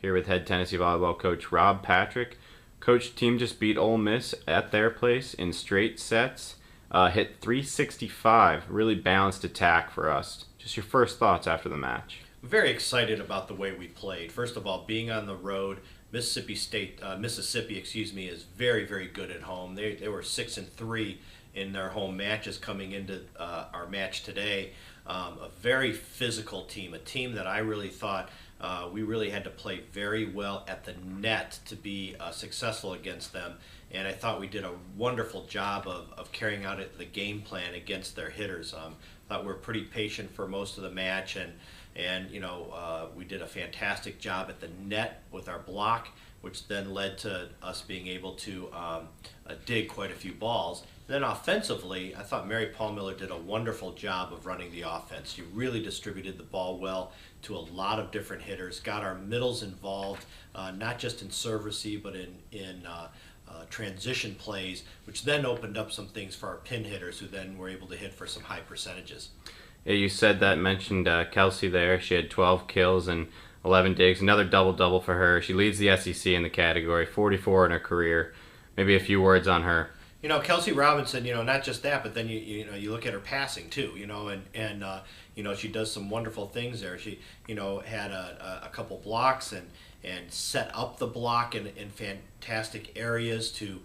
here with head Tennessee volleyball coach Rob Patrick. Coach, team just beat Ole Miss at their place in straight sets. Hit 365. Really balanced attack for us. Just your first thoughts after the match. Very excited about the way we played. First of all, being on the road, Mississippi, is very, very good at home. They were 6-3 in their home matches coming into our match today. A very physical team, a team that I really thought we really had to play very well at the net to be successful against them. And I thought we did a wonderful job of carrying out the game plan against their hitters. Thought we were pretty patient for most of the match, and we did a fantastic job at the net with our block, which then led to us being able to dig quite a few balls. And then offensively, I thought Mary Paul Miller did a wonderful job of running the offense. She really distributed the ball well to a lot of different hitters, got our middles involved, not just in serve receive, but in transition plays, which then opened up some things for our pin hitters, who then were able to hit for some high percentages. Yeah, you said that, mentioned Kelsey there. She had 12 kills and 11 digs. Another double-double for her. She leads the SEC in the category, 44 in her career. Maybe a few words on her. Kelsey Robinson, not just that, but then you look at her passing too, and she does some wonderful things there. She, had a couple blocks and set up the block in fantastic areas to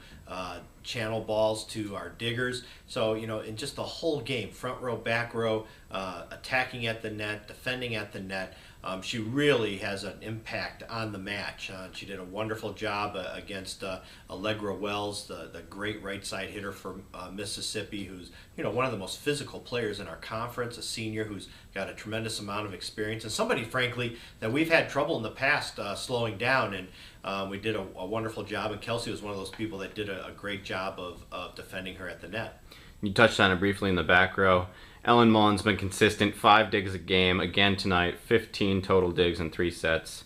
channel balls to our diggers. So, in just the whole game, front row, back row, attacking at the net, defending at the net, she really has an impact on the match. She did a wonderful job against Allegra Wells, the great right side hitter for Mississippi, who's one of the most physical players in our conference, a senior who's got a tremendous amount of experience, and somebody, frankly, that we've had trouble in the past slowing down, and we did a wonderful job, and Kelsey was one of those people that did a great job of defending her at the net. You touched on it briefly in the back row. Ellen Mullen's been consistent, 5 digs a game. Again tonight, 15 total digs in 3 sets.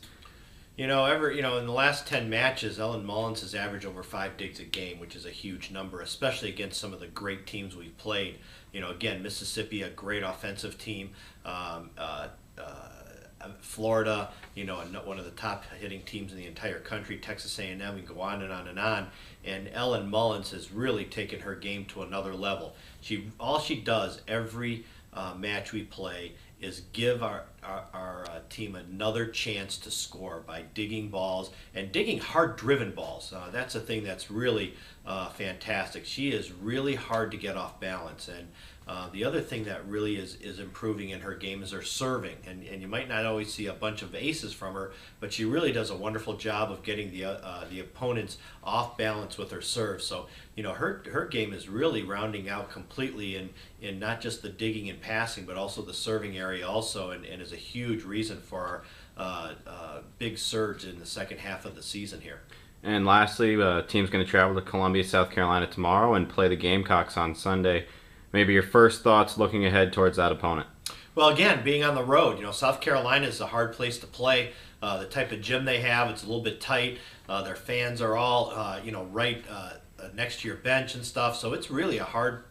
In the last 10 matches, Ellen Mullins has averaged over 5 digs a game, which is a huge number, especially against some of the great teams we've played. Again, Mississippi, a great offensive team. Florida, one of the top hitting teams in the entire country, Texas A&M, we go on and on and on. And Ellen Mullins has really taken her game to another level. All she does every match we play is give our team another chance to score by digging balls and digging hard-driven balls. That's a thing that's really fantastic. She is really hard to get off balance, and the other thing that really is improving in her game is her serving, and you might not always see a bunch of aces from her, but she really does a wonderful job of getting the opponents off balance with her serve. So her game is really rounding out completely in not just the digging and passing, but also the serving area also, and is a huge reason for our big surge in the second half of the season here. And lastly, team's going to travel to Columbia, South Carolina tomorrow and play the Gamecocks on Sunday. Maybe your first thoughts looking ahead towards that opponent. Well, again, being on the road, South Carolina is a hard place to play. The type of gym they have, it's a little bit tight. Their fans are all, right next to your bench and stuff. So it's really a hard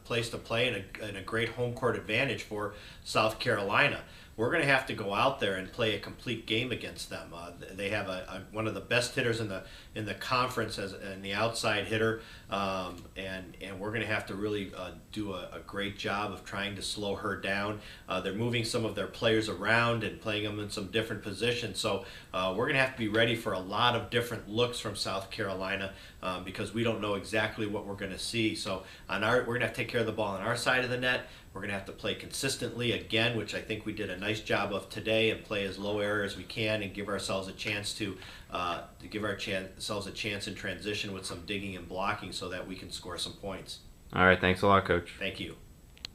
place to play, and a great home court advantage for South Carolina. We're going to have to go out there and play a complete game against them. They have one of the best hitters in the conference as the outside hitter, and we're going to have to really do a great job of trying to slow her down. They're moving some of their players around and playing them in some different positions. So we're going to have to be ready for a lot of different looks from South Carolina because we don't know exactly what we're going to see. So we're going to have to take care of the ball on our side of the net. We're going to have to play consistently again, which I think we did a nice job of today, and play as low error as we can and give ourselves a chance ourselves a chance in transition with some digging and blocking so that we can score some points. All right, thanks a lot, Coach. Thank you.